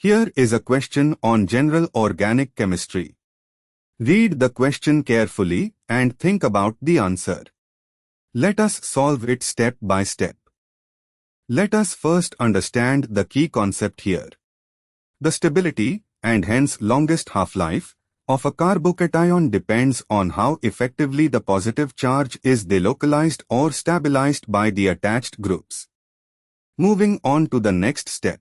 Here is a question on general organic chemistry. Read the question carefully and think about the answer. Let us solve it step by step. Let us first understand the key concept here. The stability, and hence longest half-life, of a carbocation depends on how effectively the positive charge is delocalized or stabilized by the attached groups. Moving on to the next step.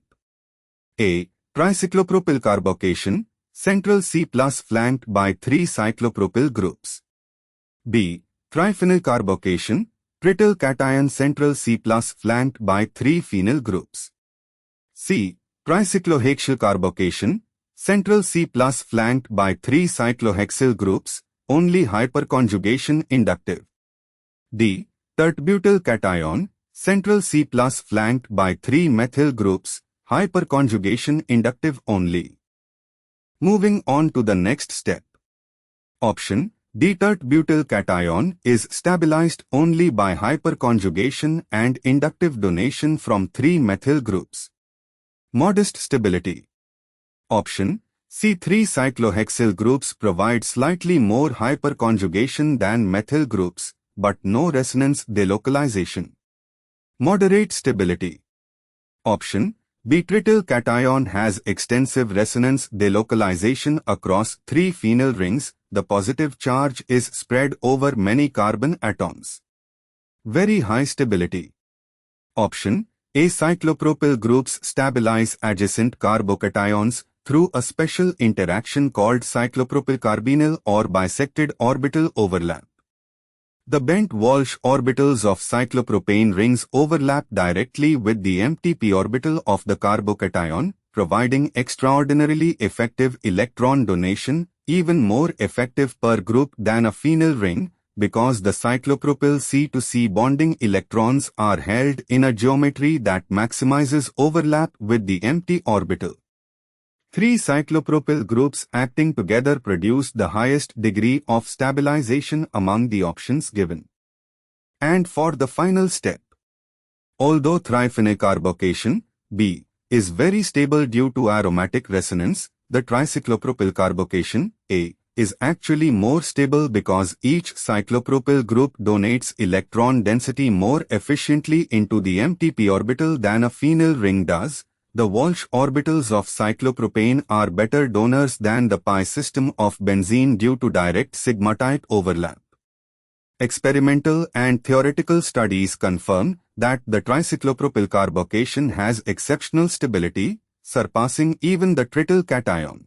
A. Tricyclopropyl carbocation, central C+ flanked by 3 cyclopropyl groups. B. Triphenyl carbocation, trityl cation central C+ flanked by 3 phenyl groups. C. Tricyclohexyl carbocation, central C+ flanked by 3 cyclohexyl groups, only hyperconjugation inductive. D. Tert-butyl cation, central C+ flanked by 3 methyl groups, hyperconjugation inductive only. Moving on to the next step. Option D. Tert-butyl cation is stabilized only by hyperconjugation and inductive donation from 3 methyl groups. Modest stability. Option C. 3 cyclohexyl groups provide slightly more hyperconjugation than methyl groups, but no resonance delocalization. Moderate stability. Option B. Trityl cation has extensive resonance delocalization across 3 phenyl rings. The positive charge is spread over many carbon atoms. Very high stability. Option A. Cyclopropyl groups stabilize adjacent carbocations through a special interaction called cyclopropyl carbonyl or bisected orbital overlap. The bent Walsh orbitals of cyclopropane rings overlap directly with the empty p orbital of the carbocation, providing extraordinarily effective electron donation, even more effective per group than a phenyl ring, because the cyclopropyl C to C bonding electrons are held in a geometry that maximizes overlap with the empty orbital. 3 cyclopropyl groups acting together produce the highest degree of stabilization among the options given. And for the final step. Although triphenyl carbocation, B, is very stable due to aromatic resonance, the tricyclopropyl carbocation, A, is actually more stable because each cyclopropyl group donates electron density more efficiently into the empty p orbital than a phenyl ring does. The Walsh orbitals of cyclopropane are better donors than the pi system of benzene due to direct sigma-type overlap. Experimental and theoretical studies confirm that the tricyclopropyl carbocation has exceptional stability, surpassing even the trityl cation.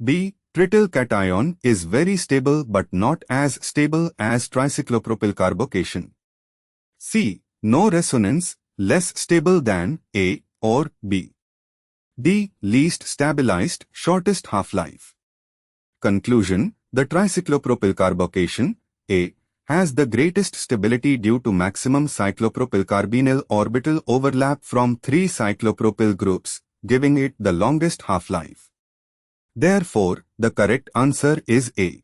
B. Trityl cation is very stable but not as stable as tricyclopropyl carbocation. C. No resonance, less stable than A or B. D. Least stabilized, shortest half-life. Conclusion: the tricyclopropyl carbocation, A, has the greatest stability due to maximum cyclopropyl carbonyl orbital overlap from 3 cyclopropyl groups, giving it the longest half-life. Therefore, the correct answer is A.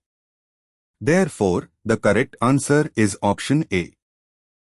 Therefore, the correct answer is option A.